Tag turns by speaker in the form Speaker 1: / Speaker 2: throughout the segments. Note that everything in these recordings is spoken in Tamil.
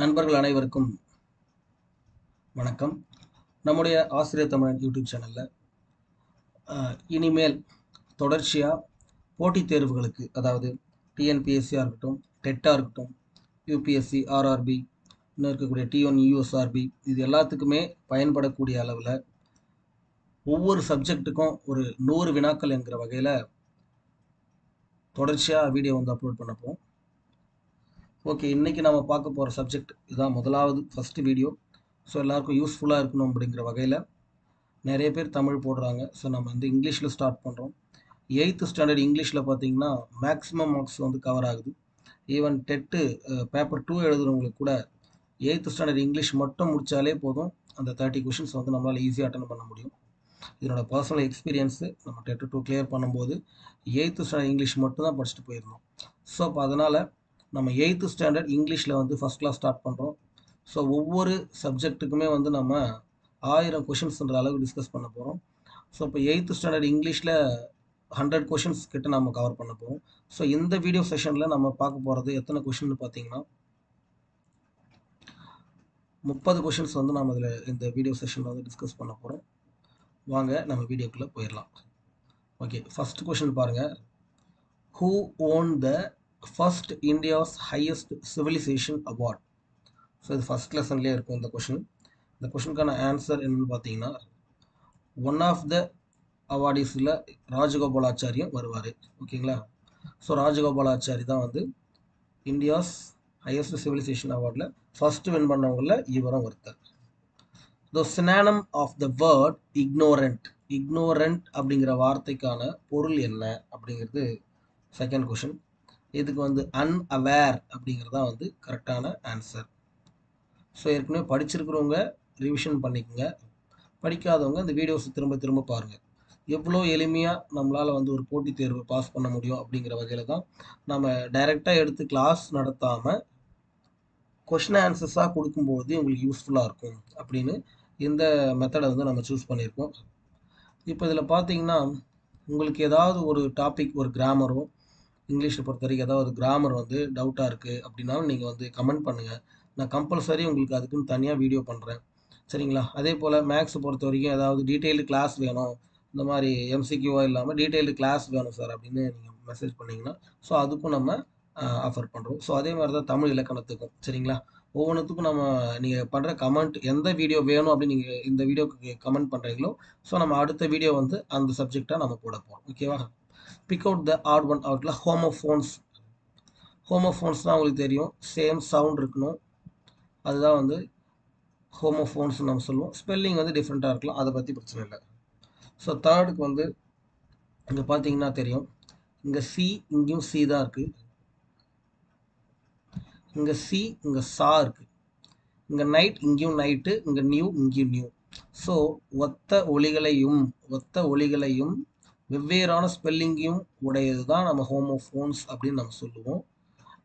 Speaker 1: நண்பர்கள் அனைவருக்கும் வணக்கம். நம்முடைய ஆசிரியர் தமிழன் யூடியூப் சேனலில் இனிமேல் தொடர்ச்சியாக போட்டித் தேர்வுகளுக்கு, அதாவது டிஎன்பிஎஸ்சியாக இருக்கட்டும், டெட்டாக இருக்கட்டும், யூபிஎஸ்சி, ஆர்ஆர்பி, இன்னும் இருக்கக்கூடிய T1 யூஎஸ்ஆர்பி, இது எல்லாத்துக்குமே பயன்படக்கூடிய அளவில் ஒவ்வொரு சப்ஜெக்ட்டுக்கும் ஒரு 100 வினாக்கள் என்கிற வகையில் தொடர்ச்சியாக வீடியோ அப்லோட் பண்ண போகிறோம். ஓகே, இன்றைக்கி நம்ம பார்க்க போகிற சப்ஜெக்ட் இதுதான், ஃபஸ்ட்டு வீடியோ. ஸோ எல்லாருக்கும் யூஸ்ஃபுல்லாக இருக்கணும் அப்படிங்கிற வகையில் நிறைய பேர் தமிழ் போடுறாங்க. ஸோ நம்ம இங்கிலீஷில் ஸ்டார்ட் பண்ணுறோம். 8th ஸ்டாண்டர்ட் இங்கிலீஷில் பார்த்தீங்கன்னா மேக்ஸிமம் மார்க்ஸ் கவர் ஆகுது. ஈவன் டெட்டு பேப்பர் 2 எழுதுகிறவங்களுக்கு கூட 8th ஸ்டாண்டர்ட் இங்கிலீஷ் மட்டும் முடித்தாலே போதும், அந்த 30 கொஷின்ஸ் நம்மளால் ஈஸியாக அட்டன் பண்ண முடியும். இதனோட பர்சனல் எக்ஸ்பீரியன்ஸு, நம்ம டெட்டு 2 கிளியர் பண்ணும்போது 8th ஸ்டாண்டர்ட் இங்கிலீஷ் மட்டும் தான் படிச்சுட்டு போயிருந்தோம். ஸோ அப்போ அதனால் நம்ம 8th ஸ்டாண்டர்ட் இங்கிலீஷில் ஃபஸ்ட் கிளாஸ் ஸ்டார்ட் பண்ணுறோம். ஸோ ஒவ்வொரு சப்ஜெக்ட்டுக்குமே நம்ம 1000 கொஷின்ஸ்ன்ற அளவுக்கு டிஸ்கஸ் பண்ண போகிறோம். ஸோ இப்போ 8th ஸ்டாண்டர்ட் இங்கிலீஷில் 100 கொஷின்ஸ் கிட்ட நம்ம கவர் பண்ண போகிறோம். ஸோ இந்த வீடியோ செஷனில் நம்ம பார்க்க போகிறது எத்தனை கொஷின்னு பார்த்தீங்கன்னா 30 கொஷின்ஸ் நம்ம இதில் இந்த வீடியோ செஷனில் டிஸ்கஸ் பண்ண போகிறோம். வாங்க நம்ம வீடியோக்குள்ளே போயிடலாம். ஓகே, ஃபஸ்ட் கொஷின் பாருங்கள். Who won the first India's highest civilisation award? So இது ஃபஸ்ட் லெசன்லேயே இருக்கும் இந்த கொஷின். இந்த கொஷினுக்கான ஆன்சர் என்னன்னு பார்த்தீங்கன்னா, ஒன் ஆஃப் த அவார்டீஸில் ராஜகோபாலாச்சாரியம் வருவார். ஓகேங்களா? ஸோ ராஜகோபாலாச்சாரி தான் இந்தியாஸ் ஹையஸ்ட் சிவிலைசேஷன் அவார்டில் ஃபஸ்ட்டு வின் பண்ணவங்களில் இவரும் ஒருத்தர். The synonym of the word ignorant அப்படிங்கிற வார்த்தைக்கான பொருள் என்ன அப்படிங்கிறது செகண்ட் கொஷின். இதுக்கு அன்அவேர் அப்படிங்கிறதான் கரெக்டான ஆன்சர். ஸோ ஏற்கனவே படிச்சிருக்கிறவங்க ரிவிஷன் பண்ணிக்கோங்க, படிக்காதவங்க இந்த வீடியோஸ் திரும்ப திரும்ப பாருங்கள். எவ்வளோ எளிமையாக நம்மளால் ஒரு போட்டித் தேர்வு பாஸ் பண்ண முடியும் அப்படிங்கிற வகையில் தான் நம்ம டைரெக்டாக எடுத்து கிளாஸ் நடத்தாமல் கொஷின் ஆன்சர்ஸாக கொடுக்கும்போது உங்களுக்கு யூஸ்ஃபுல்லாக இருக்கும் அப்படின்னு இந்த மெத்தடை நம்ம சூஸ் பண்ணியிருக்கோம். இப்போ இதில் பார்த்தீங்கன்னா, உங்களுக்கு ஏதாவது ஒரு டாபிக், ஒரு கிராமரோ, இங்கிலீஷை பொறுத்த வரைக்கும் ஏதாவது கிராமர் டவுட்டாக இருக்குது அப்படின்னாலும் நீங்கள் கமெண்ட் பண்ணுங்கள். நான் கம்பல்சரி உங்களுக்கு அதுக்குன்னு தனியாக வீடியோ பண்ணுறேன், சரிங்களா? அதே போல் மேக்ஸை பொறுத்த வரைக்கும் ஏதாவது டீட்டெயில்டு கிளாஸ் வேணும், இந்த மாதிரி எம்சிக்யூவாக இல்லாமல் டீட்டெயில்டு கிளாஸ் வேணும் சார் அப்படின்னு நீங்கள் மெசேஜ் பண்ணிங்கன்னா ஸோ அதுக்கும் நம்ம ஆஃபர் பண்ணுறோம். ஸோ அதே மாதிரி தான் தமிழ் இலக்கணத்துக்கும், சரிங்களா? ஒவ்வொன்றுத்துக்கும் நம்ம நீங்கள் பண்ணுற கமெண்ட், எந்த வீடியோ வேணும் அப்படின்னு நீங்கள் இந்த வீடியோக்கு கமெண்ட் பண்ணுறீங்களோ ஸோ நம்ம அடுத்த வீடியோ அந்த சப்ஜெக்டாக நம்ம போட போகிறோம். ஓகேவா? Pick out the odd one அவுட்டில் ஹோமோஃபோன்ஸ் தான் உங்களுக்கு தெரியும், சேம் சவுண்ட் இருக்கணும், அதுதான் ஹோமோஃபோன்ஸ் நம்ம சொல்லுவோம். ஸ்பெல்லிங் டிஃப்ரெண்ட்டாக இருக்கலாம், அதை பற்றி பிரச்சனை இல்லை. ஸோ தேர்டுக்கு இங்கே பார்த்தீங்கன்னா தெரியும், இங்கே சி, இங்கேயும் சி தான் இருக்குது, இங்கே சி, இங்கே சா இருக்குது, இங்கே நைட், இங்கேயும் நைட்டு, இங்கே நியூ, இங்கேயும் நியூ. ஸோ ஒத்த ஒலிகளையும் வெவ்வேறான ஸ்பெல்லிங்கையும் உடையது தான் நம்ம ஹோமோஃபோன்ஸ் அப்படின்னு நம்ம சொல்லுவோம்.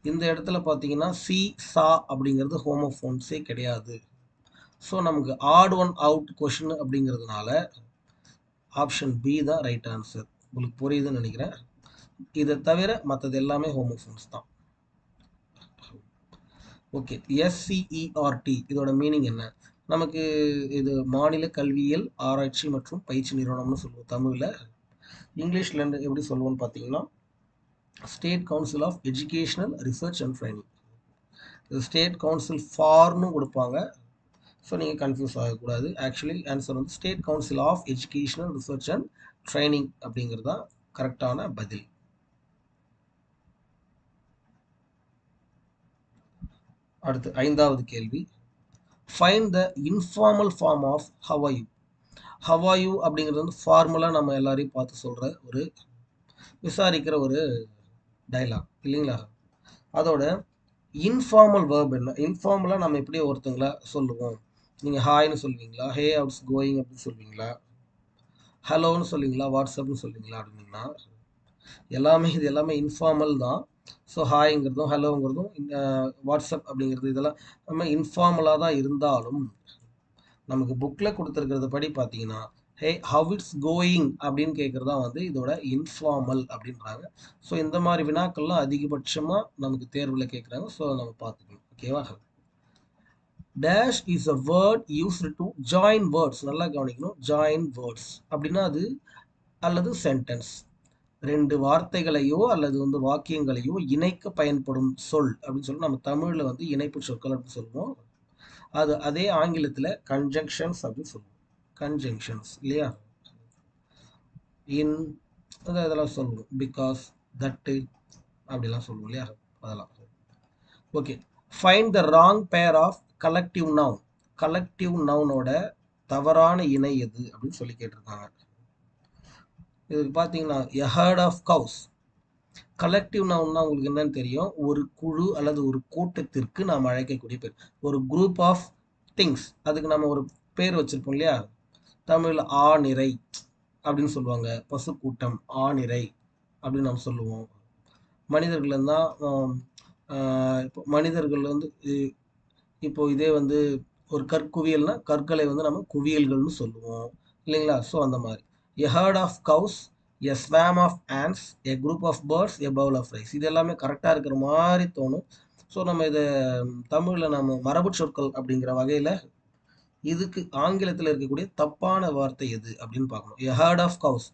Speaker 1: இந்த இடத்துல பார்த்தீங்கன்னா சி, சா அப்படிங்கிறது ஹோமோஃபோன்ஸே கிடையாது. ஸோ நமக்கு ஆட் ஒன் அவுட் கொஷின் அப்படிங்கிறதுனால ஆப்ஷன் பி தான் ரைட் ஆன்சர். உங்களுக்கு புரியுதுன்னு நினைக்கிறேன். இதை தவிர மற்றது எல்லாமே ஹோமோஃபோன்ஸ் தான். ஓகே, எஸ்சிஇஆர்டி இதோட மீனிங் என்ன? நமக்கு இது மாநில கல்வியியல் ஆராய்ச்சி மற்றும் பயிற்சி நிறுவனம்னு சொல்லுவோம் தமிழில். இங்கிலீஷில் எப்படி சொல்லுவோம்னு பார்த்தீங்கன்னா state council of educational research and training. இது ஸ்டேட் கவுன்சில் ஃபார்னு கொடுப்பாங்க, ஸோ நீங்கள் கன்ஃபியூஸ் ஆகக்கூடாது. Actually answer state council of educational research and training அப்படிங்கிறது தான் கரெக்டான பதில். அடுத்து 5வது கேள்வி. Find the informal form of how are you. How are you அப்படிங்கிறது ஃபார்முலாக நம்ம எல்லாரையும் பார்த்து சொல்கிற விசாரிக்கிற ஒரு டைலாக் இல்லைங்களா? அதோட இன்ஃபார்மல் வேர்ப் என்ன? இன்ஃபார்மலாக நம்ம எப்படி ஒருத்தங்களா சொல்லுவோம்? நீங்கள் ஹாய்னு சொல்லுவீங்களா, ஹே ஹவுஸ் கோயிங் அப்படின்னு சொல்லுவீங்களா, ஹலோன்னு சொல்லுவீங்களா, வாட்ஸ்அப்னு சொல்லுவீங்களா அப்படின்னா இது எல்லாமே இன்ஃபார்மல் தான். ஸோ ஹாய்ங்கிறதும் ஹலோங்கிறதும் வாட்ஸ்அப் அப்படிங்கிறது இதெல்லாம் நம்ம இன்ஃபார்மலாக தான் இருந்தாலும் நமக்கு புக்கில் கொடுத்துருக்கிறது படி பார்த்தீங்கன்னா ஹே ஹவ் இட்ஸ் கோயிங் அப்படின்னு கேட்குறதா இதோட இன்ஃபார்மல் அப்படின்றாங்க. ஸோ இந்த மாதிரி வினாக்கள்லாம் அதிகபட்சமாக நமக்கு தேர்வில் கேட்குறாங்க. ஸோ நம்ம பார்த்துக்கணும். ஓகேவா? Dash is a word used to join words. நல்லா கவனிக்கணும். join words அப்படின்னா அது அல்லது சென்டென்ஸ், ரெண்டு வார்த்தைகளையோ அல்லது வந்து வாக்கியங்களையோ இணைக்க பயன்படும் சொல் அப்படின்னு சொல்லி நம்ம தமிழ்ல வந்து இணைப்பு சொற்கள் அப்படின்னு சொல்லுவோம். அது அதே ஆங்கிலத்துல கன்ஜங்ஷன்ஸ் அப்படின்னு சொல்லுவோம். கன்ஜங்ஷன்ஸ் இல்லையா? இன் இதெல்லாம் சொல்லுவோம். பிகாஸ், தட்டு அப்படிலாம் சொல்லுவோம் இல்லையா? அதெல்லாம் okay. Find the wrong pair of collective noun. Collective நவுனோட தவறான இணை எது அப்படின்னு சொல்லி கேட்டிருக்காங்க. இதுக்கு பார்த்தீங்கன்னா a herd of cows. Collective நவுன்னா உங்களுக்கு என்னன்னு தெரியும்? ஒரு குழு அல்லது ஒரு கூட்டத்திற்கு நாம் அழைக்கக்கூடிய பேர். ஒரு குரூப் ஆஃப் திங்ஸ், அதுக்கு நம்ம ஒரு பேர் வச்சிருப்போம் இல்லையா? தமிழ்ல ஆநிறை அப்படின்னு சொல்லுவாங்க. பசுக்கூட்டம், ஆநிறை அப்படின்னு நம்ம சொல்லுவோம். மனிதர்கள் தான் இப்போ மனிதர்கள் வந்து இப்போ இதே வந்து ஒரு கற்குவியல்னா கற்களை வந்து நம்ம குவியல்கள்னு சொல்லுவோம் இல்லைங்களா? ஸோ அந்த மாதிரி a herd of cows, a swarm of ants, a group of birds, a bowl of rice. இது எல்லாமே கரெக்டாக இருக்கிற மாதிரி தோணும். ஸோ நம்ம இதை தமிழில் நம்ம மரபு சொற்கள் அப்படிங்கிற வகையில் இதுக்கு ஆங்கிலத்தில் இருக்கக்கூடிய தப்பான வார்த்தை எது அப்படின்னு பார்க்கணும். a herd of cows,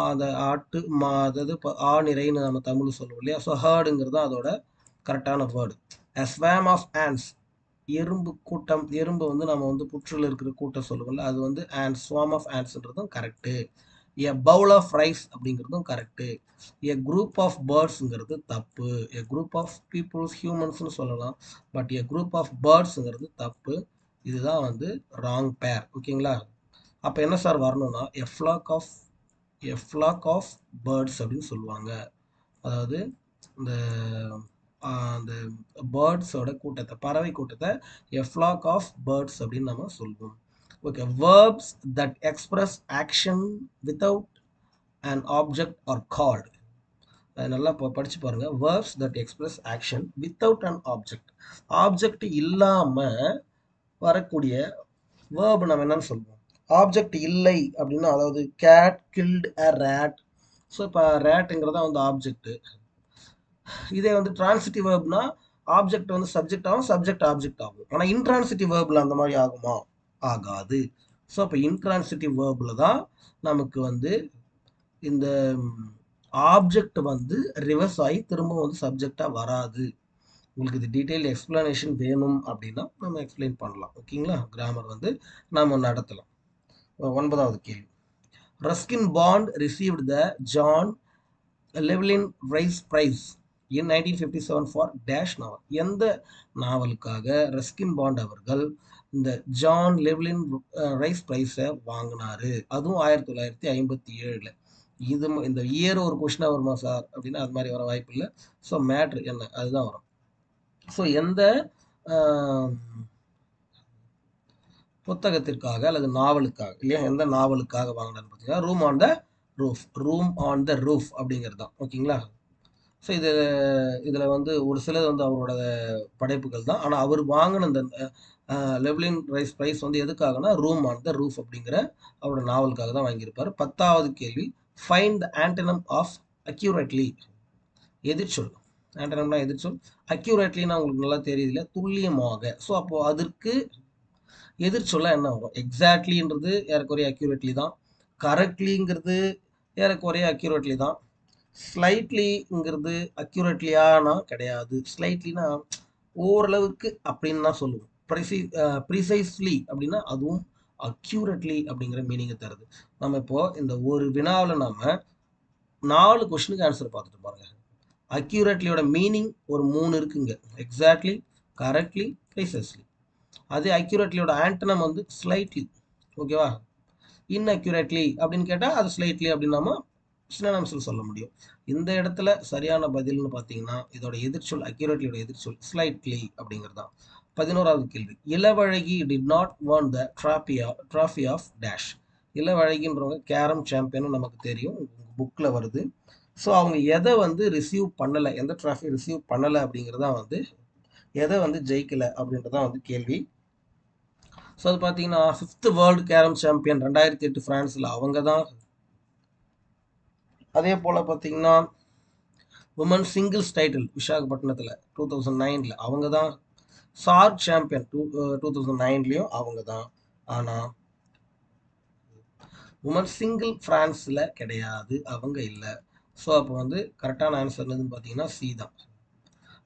Speaker 1: அந்த ஆட்டு அதாவது ஆநிறைன்னு நம்ம தமிழ் சொல்லுவோம் இல்லையா? ஸோ ஹேர்டுங்கிறது அதோட கரெக்டான word. a swarm of ants, எறும்பு கூட்டம். எறும்பு வந்து நம்ம வந்து புற்றில் இருக்கிற கூட்டம் சொல்லுவோம்ல, அது வந்து ants, swarm of antsன்றதும் correct. a bowl of rice அப்படிங்கிறதும் கரெக்டு. a group of birdsங்கிறது தப்பு. a group of peoples, ஹியூமன்ஸ்னு சொல்லலாம், பட் a group of birdsங்கிறது தப்பு. இதுதான் வந்து ராங் பேர். ஓகேங்களா? அப்போ என்ன சார் வரணும்னா a flock of birds அப்படின்னு சொல்லுவாங்க. அதாவது இந்த அந்த பேர்ட்ஸோட கூட்டத்தை, பறவை கூட்டத்தை a flock of birds அப்படின்னு நம்ம சொல்லுவோம். Okay. verbs that express action without an object are called. நல்லா படிச்சு பாருங்க. verbs that express action without an object. Object இல்லாம வரக்கூடிய verb நம்ம என்னன்னு சொல்லுவோம்? ஆப்ஜெக்ட் இல்லை அப்படின்னா, அதாவது cat killed a rat. So இப்போ ரேட்டுங்கிறதா வந்து ஆப்ஜெக்ட். இதே வந்து டிரான்சிட்டிவ் வேர்ப்னா ஆப்ஜெக்ட் வந்து சப்ஜெக்ட் ஆகும், சப்ஜெக்ட் ஆப்ஜெக்ட் ஆகும். ஆனால் இன்ட்ரான்சிட்டிவ் வேர்பில் அந்த மாதிரி ஆகுமா? ஆகாது. ஸோ அப்போ இன்ட்ரான்சிட்டிவ் வேர்பில் தான் நமக்கு வந்து இந்த ஆப்ஜெக்ட் வந்து ரிவர்ஸ் ஆகி திரும்ப வந்து சப்ஜெக்டாக வராது. உங்களுக்கு இது டீட்டெயில் எக்ஸ்பிளனேஷன் வேணும் அப்படின்னா நம்ம எக்ஸ்பிளைன் பண்ணலாம். ஓகேங்களா? கிராமர் வந்து நாம் நடத்தலாம். 9வது கேள்வி. Ruskin Bond received the John Llewellyn Rhys prize in 1957 for dash novel. எந்த நாவலுக்காக ரஸ்கின் பாண்ட் அவர்கள் இந்த ஜான் லெவ்லின் ரைஸ் பிரைஸை வாங்கினாரு? அதுவும் 1957. இது இந்த இயர் ஒரு கொஸ்டினாக வருமா சார் அப்படின்னா அது மாதிரி வர வாய்ப்பு இல்லை. ஸோ மேட்ரு என்ன அதுதான் வரும். ஸோ எந்த புத்தகத்திற்காக அல்லது நாவலுக்காக இல்லையா, எந்த நாவலுக்காக வாங்கினான்னு பார்த்தீங்கன்னா ரூம் ஆன் த ரூஃப் அப்படிங்கிறது தான். ஓகேங்களா? ஸோ இதில் வந்து ஒரு சிலது வந்து அவரோட படைப்புகள் தான். ஆனால் அவர் வாங்கின இந்த லெவ்லின் ரைஸ் பிரைஸ் வந்து எதுக்காகனா ரூம் ஆன் த ரூஃப் அப்படிங்கிற அவரோட நாவலுக்காக தான் வாங்கியிருப்பார். 10வது கேள்வி. Find the antonym of accurately. எதிர்ச்சொல். ஆண்டனம்னா எதிர்ச்சொல். அக்யூரேட்லின்னா உங்களுக்கு நல்லா தெரியுதுல, துல்லியமாக. ஸோ அப்போ அதற்கு எதிர்ச்சொல்ல என்ன வரும்? எக்ஸாக்ட்லின்றது ஏறக்குறைய அக்யூரேட்லி தான். கரெக்ட்லிங்கிறது ஏறக்குறைய அக்யூரேட்லி தான். ஸ்லைட்லிங்கிறது அக்யூரேட்லியானா கிடையாது. ஸ்லைட்லினா ஓரளவுக்கு அப்படின்னு தான் சொல்லுவோம். ப்ரிசைஸ்லி அப்படின்னா அதுவும் அக்யூரேட்லி அப்படிங்கிற மீனிங்கை தருது. நம்ம இப்போ இந்த ஒரு வினாவில் நம்ம 4 கொஸ்டினுக்கு ஆன்சர் பார்த்துட்டு பாருங்க. அக்யூரேட்லியோட மீனிங் ஒரு 3 இருக்குங்க. Exactly, correctly, precisely. அதே அக்யூரேட்லியோட ஆண்டனம் வந்து ஸ்லைட்லி. ஓகேவா? இன்அக்யூரேட்லி அப்படின்னு கேட்டால் அது ஸ்லைட்லி அப்படின்னு நம்ம சினோனிம்ஸில் சொல்ல முடியும். இந்த இடத்துல சரியான பதில்னு பார்த்தீங்கன்னா இதோட எதிர்ச்சொல், அக்யூரேட்லியோட எதிர்ச்சொல் ஸ்லைட்லி அப்படிங்கிறது தான். 11வது கேள்வி. Ilavazhagi did not won the trophy of dash. இளவழகின்றவங்க கேரம் சாம்பியன் நமக்கு தெரியும், புக்கில் வருது. ஸோ அவங்க எதை வந்து ரிசீவ் பண்ணலை, எந்த ட்ராஃபி ரிசீவ் பண்ணலை அப்படிங்கிறதான் வந்து எதை வந்து ஜெயிக்கலை அப்படின்றதான் வந்து கேள்வி. ஸோ அது பார்த்தீங்கன்னா 5th வேர்ல்டு கேரம் சாம்பியன் 2008 ஃப்ரான்ஸில் அவங்க தான். அதே போல் பார்த்தீங்கன்னா உமன் சிங்கிள்ஸ் டைட்டில் விசாகப்பட்டினத்தில் 2009 அவங்க தான். சார்க் சாம்பியன் 2009லையும் அவங்க தான். ஆனால் உமன் சிங்கிள் ஃப்ரான்ஸில் கிடையாது, அவங்க இல்லை. ஸோ அப்போ வந்து கரெக்டான ஆன்சர் என்னதுன்னு பார்த்தீங்கன்னா சி தான்.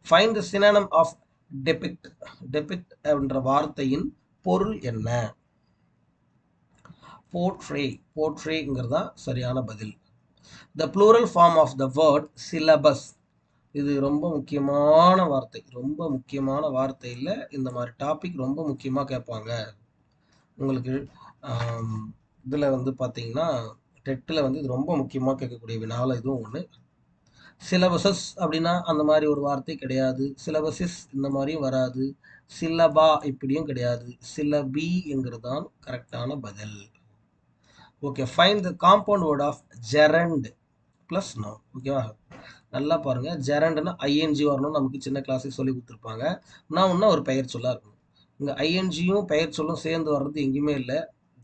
Speaker 1: Find the synonym of depict. Depict என்ற வார்த்தையின் பொருள் என்ன? போர்ட்ரே. போர்ட்ரேங்கிறது தான் சரியான பதில். The plural form of the word syllabus. இது ரொம்ப முக்கியமான வார்த்தை. ரொம்ப முக்கியமான வார்த்தை இல்லை, இந்த மாதிரி டாபிக் ரொம்ப முக்கியமாக கேட்பாங்க உங்களுக்கு. இதில் வந்து பார்த்தீங்கன்னா டெட்டில் வந்து இது ரொம்ப முக்கியமாக கேட்கக்கூடிய வினால இதுவும் ஒன்று. சிலபஸஸ் அப்படின்னா அந்த மாதிரி ஒரு வார்த்தை கிடையாது. சிலபஸஸ் இந்த மாதிரியும் வராது. சிலபா இப்படியும் கிடையாது. சிலபிங்கிறது தான் கரெக்டான பதில். Okay, find the compound word of gerund plus noun. ஓகேவா, நல்லா பாருங்கள். ஜெரண்ட்னா ஐஎன்ஜி வரணும், நமக்கு சின்ன கிளாஸுக்கு சொல்லி கொடுத்துருப்பாங்க. நவுன்னா ஒரு பெயர் சொல்லா இருக்கணும். இங்கே ஐஎன்ஜியும் பெயர் சொல்லும் சேர்ந்து வர்றது எங்கேயுமே இல்லை,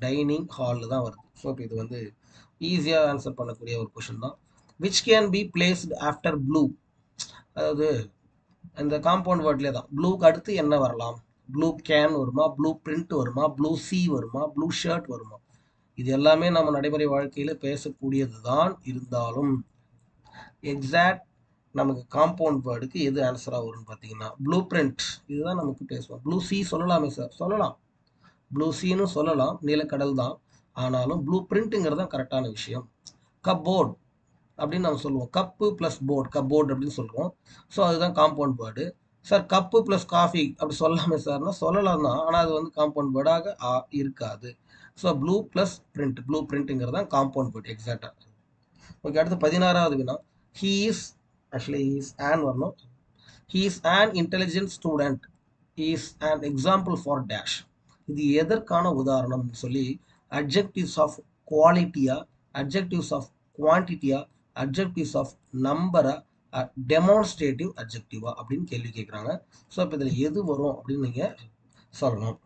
Speaker 1: டைனிங் ஹாலில் தான் வருது. ஸோ இப்போ இது வந்து ஈஸியாக ஆன்சர் பண்ணக்கூடிய ஒரு கொஷின் தான். Which can be placed after blue. அதாவது இந்த காம்பவுண்ட் வேர்ட்லேயே தான் ப்ளூக்கு அடுத்து என்ன வரலாம்? ப்ளூ கேன் வருமா, ப்ளூ பிரிண்ட் வருமா, ப்ளூ சி வருமா, ப்ளூ ஷர்ட் வருமா? இது எல்லாமே நம்ம நடைமுறை வாழ்க்கையில் பேசக்கூடியது தான். இருந்தாலும் எக்ஸாக்ட் நமக்கு காம்பவுண்ட் வேர்டுக்கு எது ஆன்சராக வரும்னு பார்த்தீங்கன்னா ப்ளூ பிரிண்ட். இதுதான் நமக்கு பேசுவோம். ப்ளூ சி சொல்லலாமே சார், சொல்லலாம். ப்ளூ சீன்னு சொல்லலாம், நீலக்கடல் தான். ஆனாலும் ப்ளூ பிரிண்ட்டுங்கிறது தான் கரெக்டான விஷயம். கப்போர்ட் அப்படின்னு நம்ம சொல்லுவோம். கப்பு ப்ளஸ் போர்டு, கப்போர்ட் அப்படின்னு சொல்கிறோம். ஸோ அதுதான் compound word. Sir cup plus coffee அப்படி சொல்லாமே சார்னா சொல்லலாம் தான், ஆனால் அது வந்து காம்பவுண்ட் வேர்டாக இருக்காது. So blue plus print, blue பிரிண்ட்டுங்கிறது தான் காம்பவுண்ட் வேர்டு எக்ஸாக்டாக. ஓகே, அடுத்து 16வது வினா. He is, actually he is an வரணும். He is an intelligent student, he is an example for dash. இது எதற்கான உதாரணம்னு சொல்லி அட்ஜெக்டிவ்ஸ் ஆஃப் குவாலிட்டியா, அட்ஜெக்டிவ்ஸ் ஆஃப் குவான்டிட்டியா, அட்ஜெக்டிவ்ஸ் ஆஃப் நம்பரா, டெமான்ஸ்ட்ரேட்டிவ் அட்ஜெக்டிவா அப்படின்னு கேள்வி கேட்குறாங்க. ஸோ இப்போ இதில் எது வரும் அப்படின்னு நீங்கள் சொல்லணும்.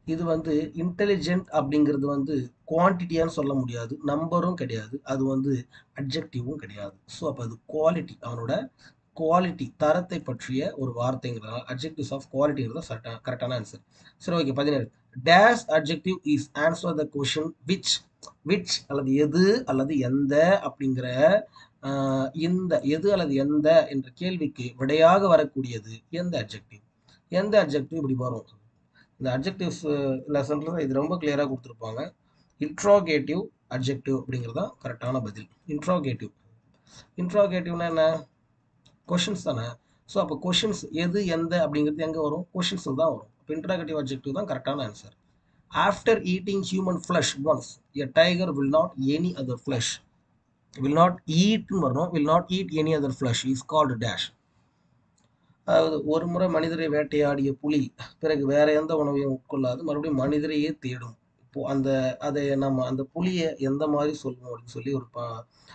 Speaker 1: இது வந்து இன்டெலிஜென்ட் அப்படிங்கிறது வந்து குவான்டிட்டியான்னு சொல்ல முடியாது, நம்பரும் கிடையாது, அது வந்து அட்ஜெக்டிவும் கிடையாது. ஸோ அப்போ அது குவாலிட்டி, அவனோட குவாலிட்டி தரத்தை பற்றிய ஒரு வார்த்தைங்கிறதால அட்ஜெக்டிவ்ஸ் ஆஃப் குவாலிட்டிங்கிறது கரெக்டான ஆன்சர். சரி, okay. 17 dash adjective is answer the question which. Which அல்லது எது அல்லது எந்த அப்படிங்கிற இந்த எது அல்லது எந்த என்ற கேள்விக்கு விடையாக வரக்கூடியது எந்த அட்ஜெக்டிவ். எந்த அட்ஜெக்டிவ் இப்படி வரும்? இந்த அட்ஜெக்டிவ்ஸ் லெசன்ல இது ரொம்ப கிளியராக கொடுத்துருப்பாங்க. இன்ட்ராகேட்டிவ் அட்ஜெக்டிவ் அப்படிங்கிறது தான் கரெக்டான பதில். இன்ட்ராகேட்டிவ். இன்ட்ராகேட்டிவ்னா என்ன? கொஷின்ஸ் தானே. ஸோ அப்போ கொஷின்ஸ் எது எந்த அப்படிங்கிறது எங்கே வரும்? கொஷின்ஸ் தான் வரும். இப்போ இன்ட்ராகேட்டிவ் அட்ஜெக்டிவ் தான் கரெக்டான answer. After eating human flesh once a tiger will not any other flesh. Will not ஈட்னு வரணும். Will not eat any other flesh is called dash. அதாவது ஒரு முறை மனிதரை வேட்டையாடிய புலி பிறகு வேற எந்த உணவையும் உட்கொள்ளாது, மறுபடியும் மனிதரையே தேடும். இப்போ அதை நம்ம அந்த புலியை எந்த மாதிரி சொல்லுவோம் அப்படின்னு சொல்லி ஒரு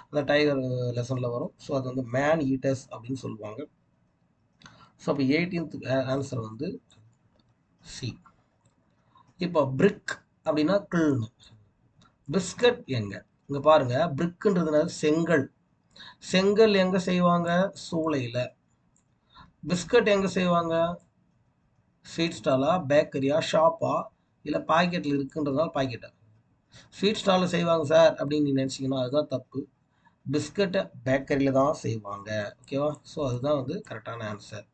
Speaker 1: அந்த டைகர் லெசன்ல வரும். ஸோ அது வந்து மேன் ஈட்டர்ஸ் அப்படின்னு சொல்லுவாங்க. ஸோ அப்போ 18th ஆன்சர் வந்து சி. இப்போ பிரிக் அப்படின்னா கிள்னு. பிஸ்கட் எங்க? இங்க பாருங்க, பிரிக்குன்றதுனால செங்கல். செங்கல் எங்க செய்வாங்க? சூளையில. பிஸ்கட் எங்க செய்வாங்க? ஸ்வீட் ஸ்டாலா, பேக்கரியா, ஷாப்பா, இல்லை பாக்கெட்டில் இருக்குன்றதுனால பாக்கெட்டா? ஸ்வீட் ஸ்டாலில் செய்வாங்க சார் அப்படின்னு நீ நினச்சிங்கன்னா அதுதான் தப்பு. பிஸ்கட்டை பேக்கரியில் தான் செய்வாங்க. ஓகேவா? ஸோ அதுதான் வந்து கரெக்டான ஆன்சர்.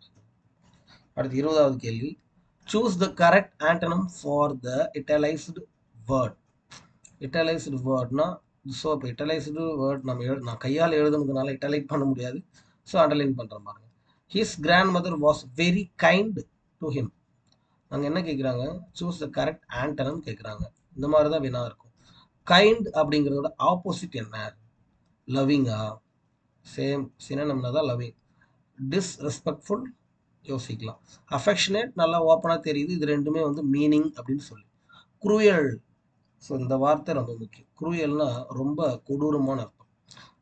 Speaker 1: அடுத்து 20வது கேள்வி. Choose the correct antonym for the italicized word. Italicized வேர்ட்னா, ஸோ இப்போ இட்டலைஸ்டு வேர்ட் நான் கையால் எழுதுனதுனால இட்டலைட் பண்ண முடியாது. ஸோ அண்டர்லைன் பண்ணுறேன் பாருங்க. His grandmother was very kind to him. அங்கே என்ன கேட்குறாங்க? சூஸ் த கரெக்ட் ஆண்டனம் கேட்குறாங்க. இந்த மாதிரி தான் வினா இருக்கும். கைண்ட் அப்படிங்கிறதோட ஆப்போசிட் என்ன? லவ்விங்கா? சேம் சினோனிம்னா தான் லவ்விங். டிஸ்ரெஸ்பெக்ட்ஃபுல் யோசிக்கலாம். அஃபெக்ஷனேட் நல்லா ஓப்பனாக தெரியுது, இது ரெண்டுமே வந்து மீனிங் அப்படின்னு சொல்லி. குரூயல், ஸோ இந்த வார்த்தை ரொம்ப முக்கியம். குரூயல்னா ரொம்ப கொடூரமான அர்த்தம்.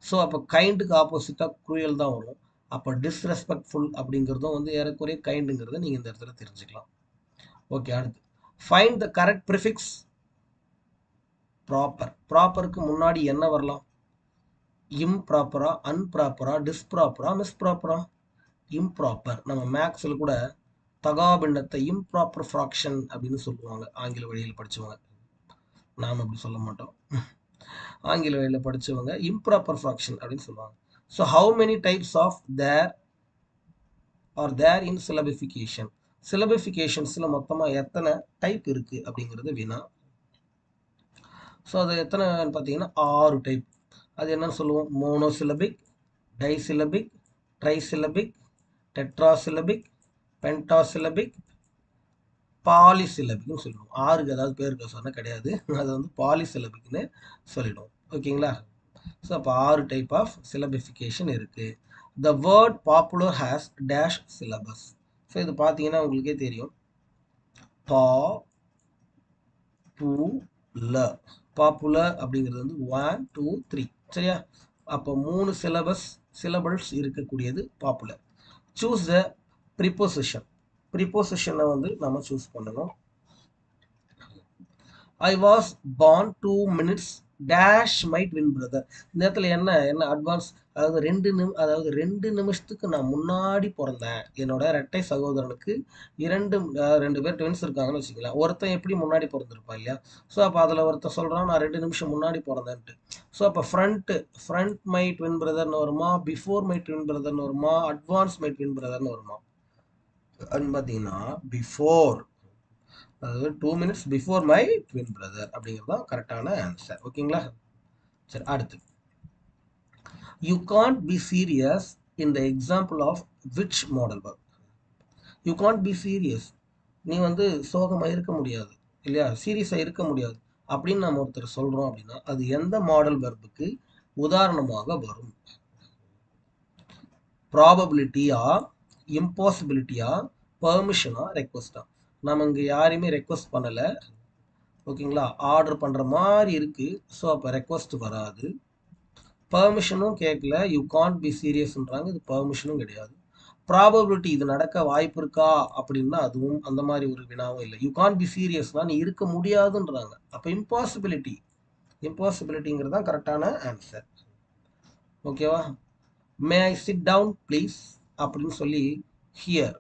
Speaker 1: ஸோ அப்போ கைண்டுக்கு ஆப்போசிட்டாக குரூயல் தான் வரும். அப்போ டிஸ்ரெஸ்பெக்ட்ஃபுல் அப்படிங்கிறதும் வந்து ஏறக்குறைய கைண்டுங்கிறத நீங்கள் இந்த இடத்துல தெரிஞ்சுக்கலாம். ஓகே, அடுத்து find the correct prefix proper. ப்ராப்பருக்கு முன்னாடி என்ன வரலாம்? இம்ப்ராப்பரா, அன்ப்ராப்பரா, டிஸ்ப்ராப்பரா, மிஸ்ப்ராப்பரா? இம்ப்ராப்பர். நம்ம மேக்ஸில் கூட தகாபின்னத்தை இம்ப்ராப்பர் ஃப்ராக்ஷன் அப்படின்னு சொல்லுவாங்க ஆங்கில வழியில் படித்தவங்க. நாம் அப்படி சொல்ல மாட்டோம். ஆங்கில வழியில் படித்தவங்க இம்ப்ராப்பர் ஃப்ராக்ஷன் அப்படின்னு சொல்லுவாங்க. So how many types of there in syllabification. சிலபிஃபிகேஷன்ஸில் மொத்தமாக எத்தனை டைப் இருக்குது அப்படிங்கிறது வினா. ஸோ அது எத்தனைன்னு பார்த்தீங்கன்னா 6 டைப். அது என்னன்னு சொல்லுவோம்? மோனோசிலபிக், டைசிலபிக், ட்ரைசிலபிக், டெட்ராசிலபிக், பென்டாசிலபிக், பாலிசிலபிக்னு சொல்லுவோம். 6க்கு ஏதாவது பேர் இருக்கா சொன்னால் கிடையாது. அது வந்து பாலிசிலபிக்னு சொல்லிடுவோம். ஓகேங்களா? ஸோ அப்போ 6 டைப் ஆஃப் சிலபிஃபிகேஷன் இருக்குது. The word popular has dash syllabus. So இது பார்த்தீங்கன்னா உங்களுக்கே தெரியும். பாப்புலர் அப்படிங்கிறது வந்து 1 2 3. சரியா? அப்போ 3 சிலபல்ஸ் இருக்கக்கூடியது பாப்புலர். Choose the preposition. ப்ரிப்போசிஷனை வந்து நம்ம சூஸ் பண்ணணும். I was born 2 minutes dash my twin brother. இந்த இடத்துல என்ன அட்வான்ஸ், அதாவது 2 நிமிஷத்துக்கு நான் முன்னாடி பிறந்தேன். என்னோட இரட்டை சகோதரனுக்கு 2 பேர் ட்வின்ஸ் இருக்காங்கன்னு வச்சுக்கலாம். ஒருத்தன் எப்படி முன்னாடி பிறந்திருப்பான் இல்லையா? ஸோ அப்போ அதில் ஒருத்தன் சொல்கிறான் நான் 2 நிமிஷம் முன்னாடி பிறந்தேன்ட்டு. ஸோ அப்போ ஃப்ரண்ட் மை ட்வின் பிரதர்னு வருமா, பிஃபோர் மை ட்வின் பிரதர்னு வருமா, அட்வான்ஸ் மை ட்வின் பிரதர்னு வருமா? அப்படின்னு பார்த்தீங்கன்னா பிஃபோர், அதாவது 2 minutes before my twin brother அப்படிங்கிறது தான் கரெக்டான ஆன்சர். ஓகேங்களா? சரி, அடுத்து. You can't be serious in the example of which modal verb. You can't be serious, நீ வந்து சோகமாக இருக்க முடியாது இல்லையா, சீரியஸாக இருக்க முடியாது அப்படின்னு நம்ம ஒருத்தர் சொல்கிறோம் அப்படின்னா அது எந்த மாடல் வெர்புக்கு உதாரணமாக வரும்? ப்ராபபிலிட்டியா, இம்பாசிபிலிட்டியா, பெர்மிஷனா, ரெக்வஸ்டா? நம்ம இங்கே யாரையுமே ரெக்வஸ்ட் பண்ணலை. ஓகேங்களா? ஆர்டர் பண்ணுற மாதிரி இருக்குது. ஸோ அப்போ ரெக்வஸ்ட் வராது. பெர்மிஷனும் கேட்கல. யூ காண்ட் பி சீரியஸ்ன்றாங்க. இது பெர்மிஷனும் கிடையாது. ப்ராபபிலிட்டி, இது நடக்க வாய்ப்பு இருக்கா அப்படின்னா அதுவும் அந்த மாதிரி ஒரு வினாவும் இல்லை. யூ காண்ட் பி சீரியஸ்னா நீ இருக்க முடியாதுன்றாங்க. அப்போ இம்பாசிபிலிட்டிங்கிறது தான் கரெக்டான ஆன்சர். ஓகேவா? மே ஐ சிட் டவுன் ப்ளீஸ் அப்படின்னு சொல்லி ஹியர்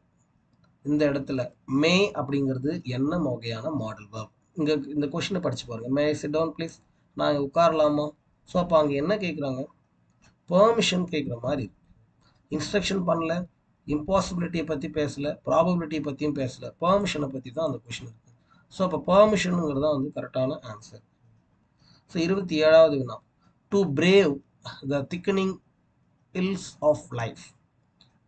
Speaker 1: இந்த இடத்துல மே அப்படிங்கிறது என்ன வகையான மாடல் verb? இங்கே இந்த கொஷினை படிச்சு பாருங்க. மே ஐ சிட் டவுன் ப்ளீஸ், நான் உட்காரலாமா? ஸோ அப்போ அங்கே என்ன கேட்குறாங்க? பெர்மிஷன் கேட்குற மாதிரி இருக்கு. இன்ஸ்ட்ரக்ஷன் பண்ணல, இம்பாசிபிலிட்டியை பற்றி பேசல, ப்ராபபிலிட்டியை பற்றியும் பேசல, பெர்மிஷனை பற்றி தான் அந்த கொஷின் இருக்கு. ஸோ அப்போ பெர்மிஷனுங்கிறது தான் வந்து கரெக்டான ஆன்சர். ஸோ 27வது வினா. To brave the thickening hills of life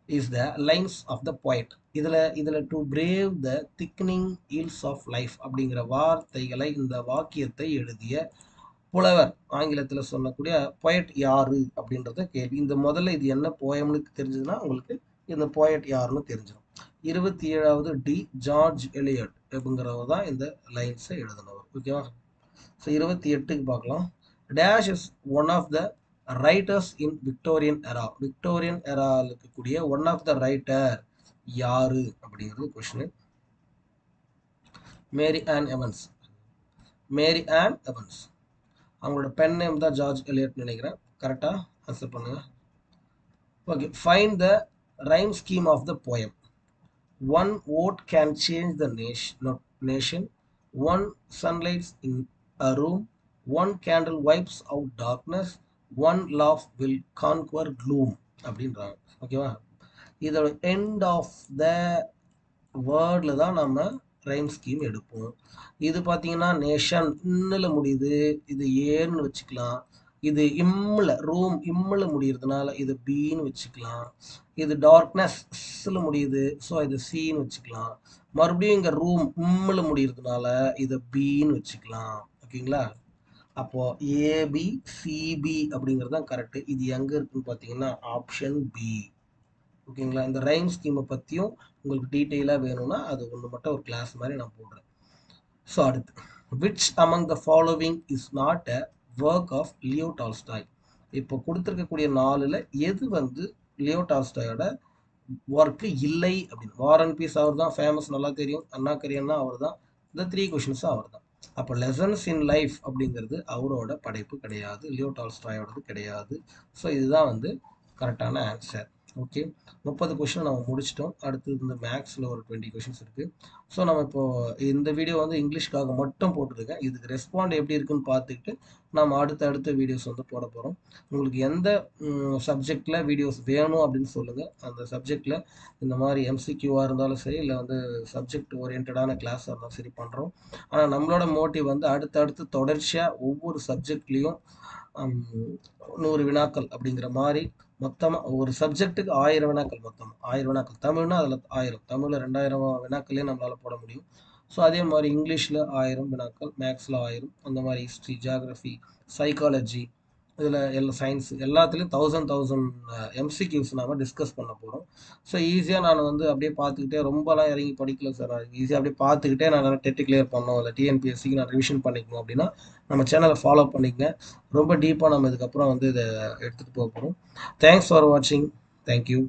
Speaker 1: is the lines of the poet. இதில் to brave the thickening hills of life அப்படிங்கிற வார்த்தைகளை, இந்த வாக்கியத்தை எழுதிய புலவர், ஆங்கிலத்தில் சொல்லக்கூடிய poet யாரு அப்படின்றத கேள்வி. இந்த முதல்ல இது என்ன போயம்னு தெரிஞ்சதுன்னா உங்களுக்கு இந்த poet யாருன்னு தெரிஞ்சிடும். 27வது டி ஜார்ஜ் எலியட் அப்படிங்கிறவர் தான் இந்த லைன்ஸை எழுதினவர். ஓகேவா? ஸோ 28க்கு பார்க்கலாம். Dash is one of the writers in Victorian era. Victorian எராவில் இருக்கக்கூடிய ஒன் ஆஃப் த ரைட்டர் யாரு அப்படிங்கிறது கொஸ்டின். Mary Ann Evans. அவங்களோட பென் நேம் தான் ஜார்ஜ் எலியட் நினைக்கிறேன். கரெக்டாக ஆன்சர் பண்ணுங்க. Okay, find the rhyme scheme of the poem. One vote can change the nation. One sunlight in a room. One candle wipes out darkness. One laugh will conquer gloom அப்படின்றாங்க. ஓகேவா? இதோட எண்ட் ஆஃப் த வேர்டில் தான் நம்ம ரைம் ஸ்கீம் எடுப்போம். இது பார்த்தீங்கன்னா நேஷன் இன்னில் முடியுது, இது ஏன்னு வச்சுக்கலாம். இது இம்மில் முடியறதுனால இது பின்னு வச்சுக்கலாம். இது டார்க்னஸ்ல முடியுது, ஸோ இது சின்னு வச்சுக்கலாம். மறுபடியும் இங்கே ரூம் இம்மில் முடியறதுனால இதை பின்னு வச்சுக்கலாம். ஓகேங்களா? அப்போ ஏபி சிபி அப்படிங்கிறது தான் கரெக்டு. இது எங்கே இருக்குன்னு பார்த்தீங்கன்னா ஆப்ஷன் பி. ஓகேங்களா? இந்த ரைம் ஸ்கீமை பற்றியும் உங்களுக்கு டீட்டெயிலாக வேணும்னா அது ஒன்று மட்டும் ஒரு கிளாஸ் மாதிரி நான் போடுறேன். ஸோ அடுத்து, which among the following is not a work of Leo Tolstoy. இப்போ கொடுத்துருக்கக்கூடிய 4ல் எது வந்து லியோ டால்ஸ்டாயோட ஒர்க்கு இல்லை அப்படின்னு. வார் அண்ட் பீஸ் அவர் தான் ஃபேமஸ், நல்லா தெரியும். அண்ணா கரியன்னா அவர் தான். இந்த 3 கொஷின்ஸும் அவர் தான். அப்போ லெசன்ஸ் இன் லைஃப் அப்படிங்கிறது அவரோட படைப்பு கிடையாது, லியோ டால்ஸ்டாயோடது கிடையாது. ஸோ இதுதான் வந்து கரெக்டான ஆன்சர். ஓகே, 30 கொஷின் நம்ம முடிச்சிட்டோம். அடுத்து இந்த மேக்ஸில் ஒரு 20 கொஷின்ஸ் இருக்குது. ஸோ நம்ம இப்போது இந்த வீடியோ வந்து இங்கிலீஷ்க்காக மட்டும் போட்டுருக்கேன். இதுக்கு ரெஸ்பாண்ட் எப்படி இருக்குன்னு பார்த்துக்கிட்டு நம்ம அடுத்த வீடியோஸ் வந்து போட போகிறோம். உங்களுக்கு எந்த சப்ஜெக்டில் வீடியோஸ் வேணும் அப்படின்னு சொல்லுங்கள். அந்த சப்ஜெக்டில் இந்த மாதிரி எம்சிக்யூவாக இருந்தாலும் சரி, இல்லை வந்து சப்ஜெக்ட் ஓரியன்டான கிளாஸாக இருந்தாலும் சரி பண்ணுறோம். ஆனால் நம்மளோட மோட்டிவ் வந்து அடுத்தடுத்து தொடர்ச்சியாக ஒவ்வொரு சப்ஜெக்ட்லேயும் 100 வினாக்கள் அப்படிங்கிற மாதிரி மொத்தமாக ஒரு சப்ஜெக்ட்டுக்கு 1000 வினாக்கள், மொத்தமாக 1000 வினாக்கள். தமிழ்னா அதில் 1000, தமிழில் 2000 வினாக்களையும் நம்மளால் போட முடியும். ஸோ அதே மாதிரி இங்கிலீஷில் 1000 வினாக்கள், மேக்ஸில் 1000, அந்த மாதிரி ஹிஸ்ட்ரி, ஜியாகிரஃபி, சைக்காலஜி, இதில் எல்லாம் சயின்ஸ் எல்லாத்துலேயும் 1000 எம்சிக்யூஸ் நாம் டிஸ்கஸ் பண்ண போகிறோம். ஸோ ஈஸியாக நான் வந்து அப்படியே பார்த்துக்கிட்டே ரொம்பலாம் இறங்கி படிக்கல சார், ஈஸியாக அப்படியே பார்த்துக்கிட்டே நான் டெட்டு கிளியர் பண்ணோம், இல்லை டிஎன்பிஎஸ்சிக்கு நான் ரிவிஷன் பண்ணிக்கணும் அப்படின்னா நம்ம சேனலை ஃபாலோ பண்ணிக்கங்க. ரொம்ப டீப்பாக நம்ம இதுக்கப்புறம் வந்து இதை எடுத்துகிட்டு போக போகிறோம். தேங்க்ஸ் ஃபார் வாட்சிங். தேங்க்யூ.